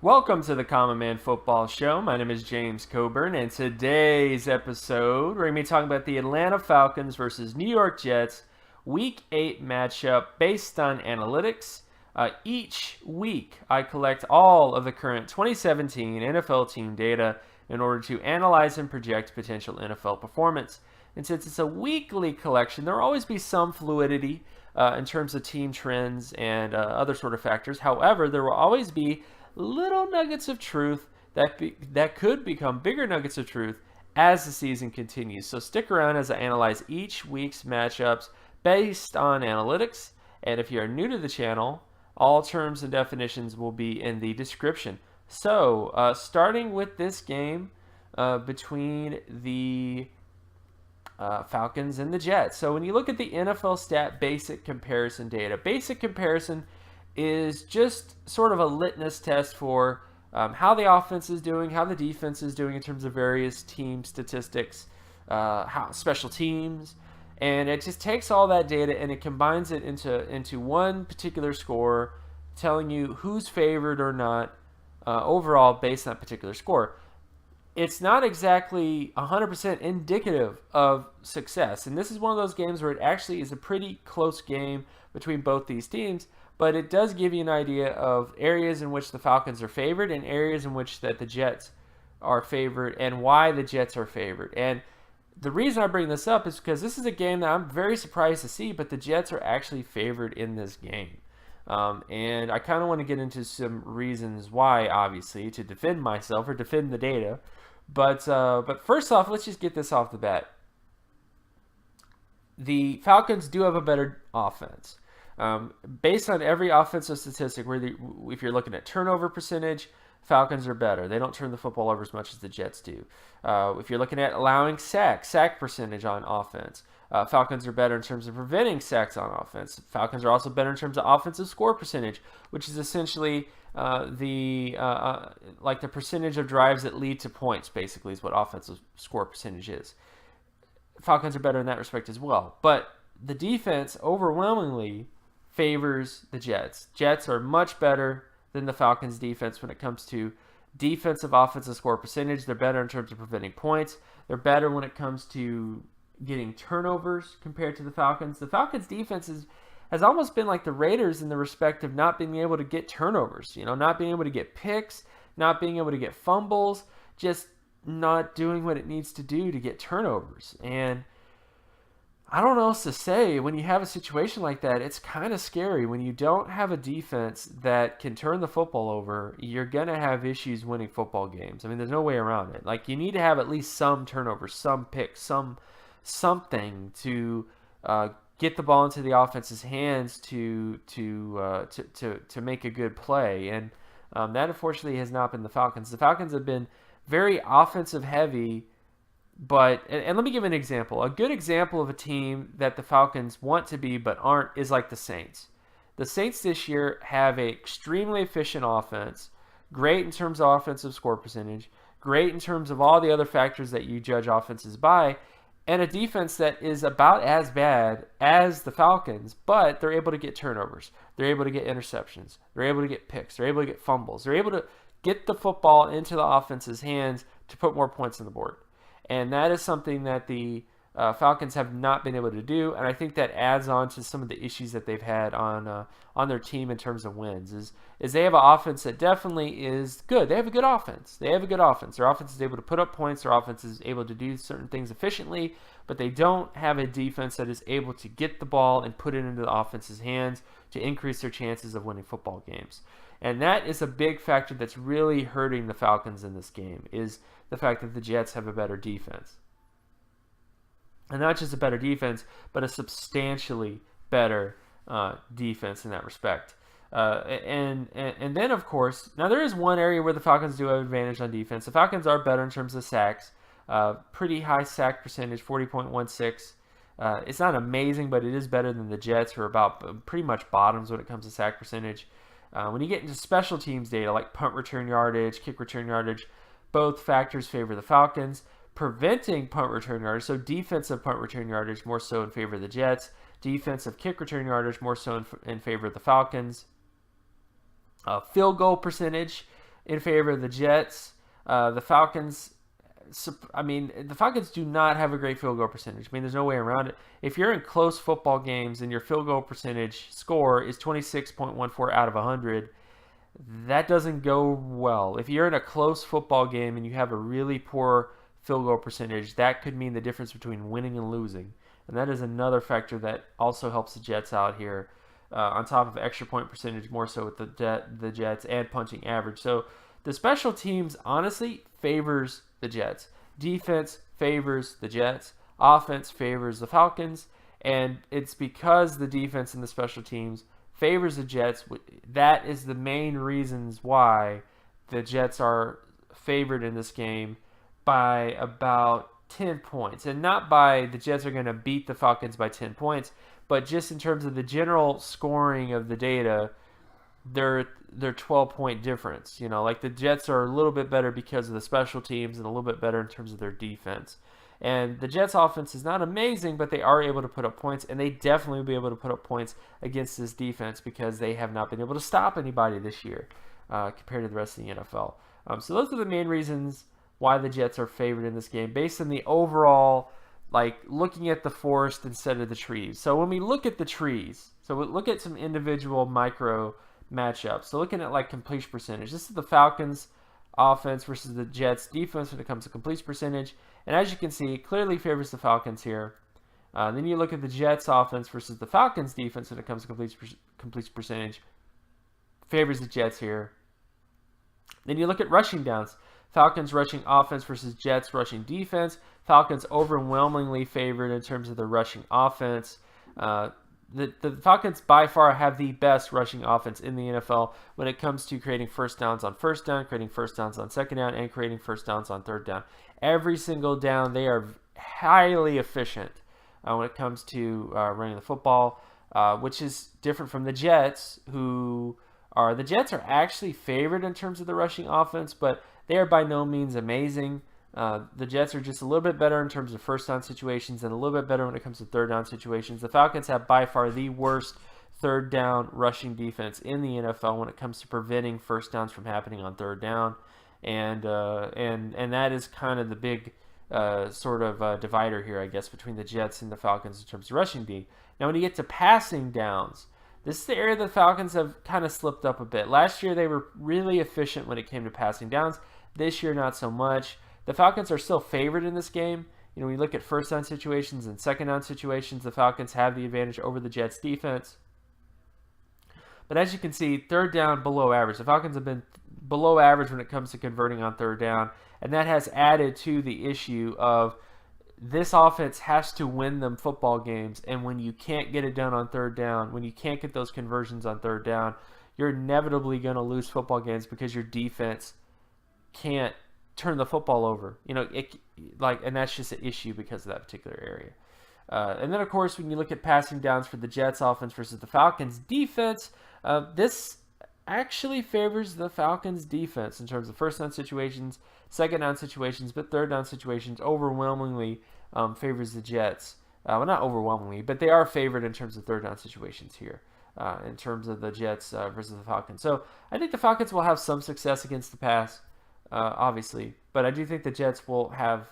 Welcome to the Common Man Football Show. My name is James Coburn, and today's episode, we're going to be talking about the Atlanta Falcons versus New York Jets Week 8 matchup based on analytics. Each week, I collect all of the current 2017 NFL team data in order to analyze and project potential NFL performance. And since it's a weekly collection, there will always be some fluidity in terms of team trends and other sort of factors. However, there will always be little nuggets of truth that could become bigger nuggets of truth as the season continues. So stick around as I analyze each week's matchups based on analytics. And if you're new to the channel, all terms and definitions will be in the description. So starting with this game between the Falcons and the Jets. So when you look at the NFL stat basic comparison data, basic comparison is just sort of a litmus test for how the offense is doing, how the defense is doing in terms of various team statistics, how special teams, and it just takes all that data and it combines it into one particular score, telling you who's favored or not overall based on that particular score. It's not exactly 100% indicative of success, and this is one of those games where it actually is a pretty close game between both these teams. But it does give you an idea of areas in which the Falcons are favored and areas in which that the Jets are favored and why the Jets are favored. And the reason I bring this up is because this is a game that I'm very surprised to see, but the Jets are actually favored in this game. And I kind of want to get into some reasons why, obviously, to defend myself or defend the data. But first off, let's just get this off the bat. The Falcons do have a better offense. Based on every offensive statistic, if you're looking at turnover percentage, Falcons are better. They don't turn the football over as much as the Jets do. If you're looking at allowing sack percentage on offense, Falcons are better in terms of preventing sacks on offense. Falcons are also better in terms of offensive score percentage, which is essentially the percentage of drives that lead to points, basically, is what offensive score percentage is. Falcons are better in that respect as well. But the defense overwhelmingly favors the Jets. Jets are much better than the Falcons defense when it comes to defensive offensive score percentage. They're better in terms of preventing points. They're better when it comes to getting turnovers compared to the Falcons. The Falcons defense has almost been like the Raiders in the respect of not being able to get turnovers, not being able to get picks, not being able to get fumbles, just not doing what it needs to do to get turnovers. And I don't know what else to say. When you have a situation like that, it's kind of scary. When you don't have a defense that can turn the football over, you're going to have issues winning football games. I mean, there's no way around it. Like, you need to have at least some turnovers, some picks, something to get the ball into the offense's hands to make a good play. And that, unfortunately, has not been the Falcons. The Falcons have been very offensive heavy. But, and let me give an example. A good example of a team that the Falcons want to be but aren't is like the Saints. The Saints this year have an extremely efficient offense, great in terms of offensive score percentage, great in terms of all the other factors that you judge offenses by, and a defense that is about as bad as the Falcons, but they're able to get turnovers. They're able to get interceptions. They're able to get picks. They're able to get fumbles. They're able to get the football into the offense's hands to put more points on the board. And that is something that the Falcons have not been able to do, and I think that adds on to some of the issues that they've had on their team in terms of wins. Is they have an offense that definitely is good. They have a good offense. Their offense is able to put up points. Their offense is able to do certain things efficiently, but they don't have a defense that is able to get the ball and put it into the offense's hands to increase their chances of winning football games. And that is a big factor that's really hurting the Falcons in this game, is the fact that the Jets have a better defense. And not just a better defense, but a substantially better defense in that respect. And then, of course, now there is one area where the Falcons do have advantage on defense. The Falcons are better in terms of sacks. Pretty high sack percentage, 40.16. It's not amazing, but it is better than the Jets, who are about pretty much bottoms when it comes to sack percentage. When you get into special teams data like punt return yardage, kick return yardage, both factors favor the Falcons. Preventing punt return yardage, so defensive punt return yardage more so in favor of the Jets. Defensive kick return yardage more so in favor of the Falcons. Field goal percentage, in favor of the Jets. The Falcons, the Falcons do not have a great field goal percentage. I mean, there's no way around it. If you're in close football games and your field goal percentage score is 26.14 out of 100, that doesn't go well. If you're in a close football game and you have a really poor field goal percentage, that could mean the difference between winning and losing. And that is another factor that also helps the Jets out here, on top of extra point percentage, more so with the Jets, and punching average. So the special teams honestly favors the Jets. Defense favors the Jets. Offense favors the Falcons. And it's because the defense and the special teams favors the Jets. That is the main reasons why the Jets are favored in this game by about 10 points. And not by the Jets are going to beat the Falcons by 10 points, but just in terms of the general scoring of the data, they're 12-point difference. You know, like the Jets are a little bit better because of the special teams and a little bit better in terms of their defense. And the Jets' offense is not amazing, but they are able to put up points, and they definitely will be able to put up points against this defense because they have not been able to stop anybody this year compared to the rest of the NFL. So those are the main reasons why the Jets are favored in this game, based on the overall, like, looking at the forest instead of the trees. So when we look at the trees, so we look at some individual micro matchups. So looking at, like, completion percentage, this is the Falcons offense versus the Jets defense when it comes to completion percentage. And as you can see, it clearly favors the Falcons here. Then you look at the Jets offense versus the Falcons defense when it comes to completion percentage. Favors the Jets here. Then you look at rushing downs. Falcons rushing offense versus Jets rushing defense. Falcons overwhelmingly favored in terms of the rushing offense. The Falcons by far have the best rushing offense in the NFL when it comes to creating first downs on first down, creating first downs on second down, and creating first downs on third down. Every single down, they are highly efficient when it comes to running the football, which is different from the Jets, the Jets are actually favored in terms of the rushing offense, but they are by no means amazing. The Jets are just a little bit better in terms of first down situations and a little bit better when it comes to third down situations. The Falcons have by far the worst third down rushing defense in the NFL when it comes to preventing first downs from happening on third down. And that is kind of the big divider here, I guess, between the Jets and the Falcons in terms of rushing D. Now, when you get to passing downs, this is the area the Falcons have kind of slipped up a bit. Last year, they were really efficient when it came to passing downs. This year, not so much. The Falcons are still favored in this game. You know, when you look at first down situations and second down situations, the Falcons have the advantage over the Jets defense. But as you can see, third down below average. The Falcons have been below average when it comes to converting on third down, and that has added to the issue of this offense has to win them football games, and when you can't get it done on third down, when you can't get those conversions on third down, you're inevitably going to lose football games because your defense can't turn the football over. You know, and that's just an issue because of that particular area. And then, of course, when you look at passing downs for the Jets offense versus the Falcons defense, this actually favors the Falcons defense in terms of first down situations, second down situations, but third down situations overwhelmingly favors the Jets. Well, not overwhelmingly, but they are favored in terms of third down situations here, in terms of the Jets versus the Falcons. So I think the Falcons will have some success against the pass, obviously, but I do think the Jets will have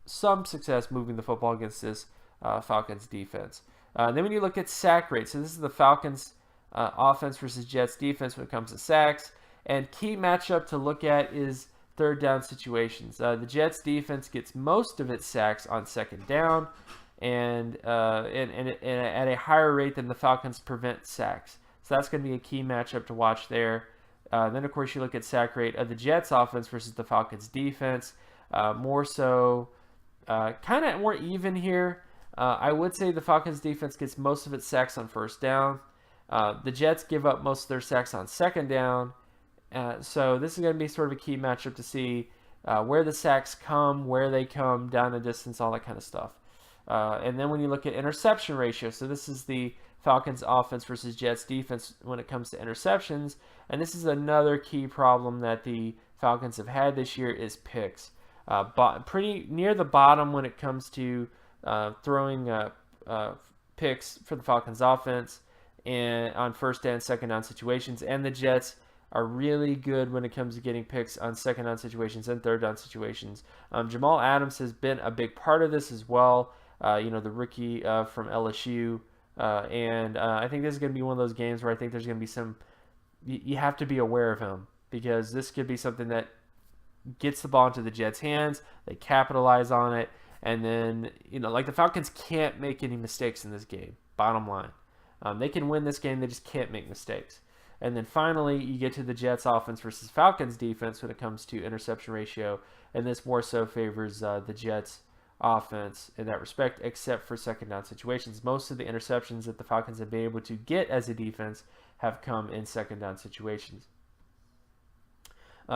some success moving the football against this Falcons defense. Then when you look at sack rate, so this is the Falcons offense versus Jets defense when it comes to sacks, and key matchup to look at is third down situations. The Jets defense gets most of its sacks on second down, and at a higher rate than the Falcons prevent sacks. So that's going to be a key matchup to watch there. Then, of course, you look at sack rate of the Jets offense versus the Falcons defense. More so, kind of more even here. I would say the Falcons defense gets most of its sacks on first down. The Jets give up most of their sacks on second down. So this is going to be sort of a key matchup to see where the sacks come, where they come, down the distance, all that kind of stuff. And then when you look at interception ratio, so this is the Falcons offense versus Jets defense when it comes to interceptions. And this is another key problem that the Falcons have had this year is picks. Pretty near the bottom when it comes to throwing picks for the Falcons offense and on first and second down situations. And the Jets are really good when it comes to getting picks on second down situations and third down situations. Jamal Adams has been a big part of this as well. The rookie from LSU. And I think this is going to be one of those games where I think there's going to be some. You have to be aware of him, because this could be something that gets the ball into the Jets' hands. They capitalize on it. And then, the Falcons can't make any mistakes in this game, bottom line. They can win this game, they just can't make mistakes. And then finally, you get to the Jets' offense versus Falcons' defense when it comes to interception ratio. And this more so favors the Jets' offense in that respect, except for second down situations. Most of the interceptions that the Falcons have been able to get as a defense have come in second down situations.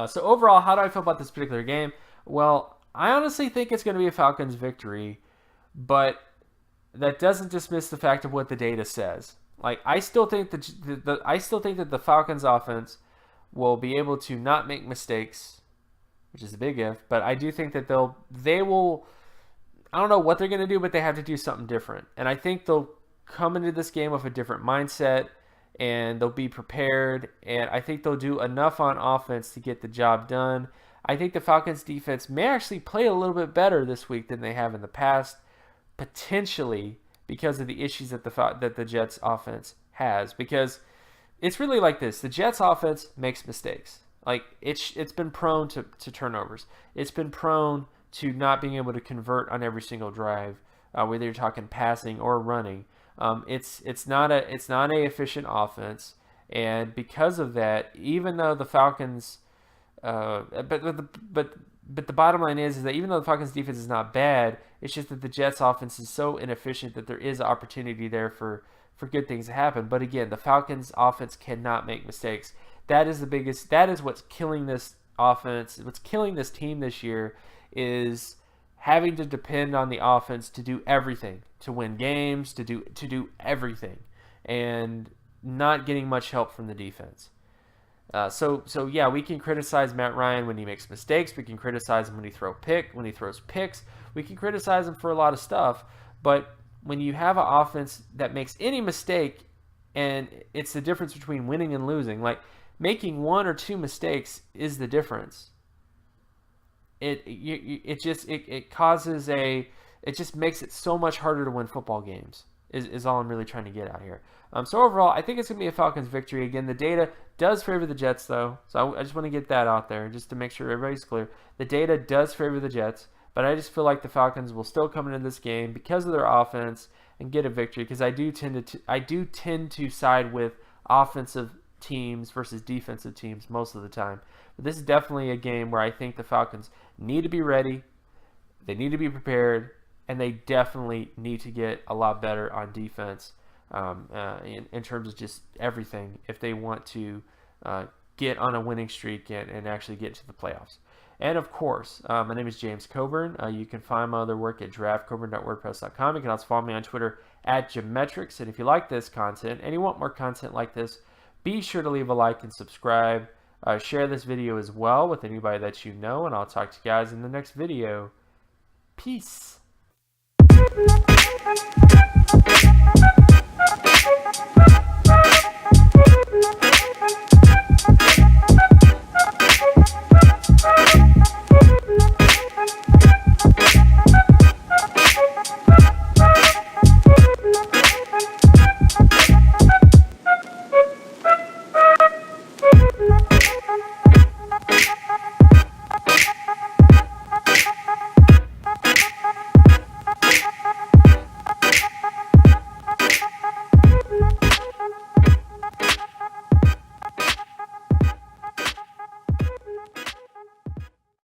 So overall, how do I feel about this particular game? Well, I honestly think it's going to be a Falcons victory, but that doesn't dismiss the fact of what the data says. I still think that the Falcons offense will be able to not make mistakes, which is a big if, but I do think that they will. I don't know what they're going to do, but they have to do something different. And I think they'll come into this game with a different mindset, and they'll be prepared, and I think they'll do enough on offense to get the job done. I think the Falcons defense may actually play a little bit better this week than they have in the past, potentially because of the issues that the Jets offense has. Because it's really like this: the Jets offense makes mistakes. It's been prone to turnovers. It's been prone to not being able to convert on every single drive, whether you're talking passing or running. It's not a efficient offense, and because of that, even though the Falcons, but the bottom line is that even though the Falcons defense is not bad, it's just that the Jets offense is so inefficient that there is opportunity there for good things to happen. But again, the Falcons offense cannot make mistakes. That is what's killing this offense. What's killing this team this year is having to depend on the offense to do everything, to win games, to do everything, and not getting much help from the defense. So yeah, we can criticize Matt Ryan when he makes mistakes. We can criticize him when he throws picks. We can criticize him for a lot of stuff. But when you have an offense that makes any mistake, and it's the difference between winning and losing, making one or two mistakes is the difference. It just makes it so much harder to win football games, is all I'm really trying to get out here. So overall, I think it's going to be a Falcons victory. Again, the data does favor the Jets, though. So I just want to get that out there just to make sure everybody's clear. The data does favor the Jets, but I just feel like the Falcons will still come into this game because of their offense and get a victory, because I do tend to side with offensive teams versus defensive teams most of the time. But this is definitely a game where I think the Falcons need to be ready, they need to be prepared, and they definitely need to get a lot better on defense in terms of just everything if they want to get on a winning streak and actually get to the playoffs. And of course, my name is James Coburn. You can find my other work at draftcoburn.wordpress.com. You can also follow me on Twitter at Geometrics. And if you like this content and you want more content like this, be sure to leave a like and subscribe. Share this video as well with anybody that you know, and I'll talk to you guys in the next video. Peace.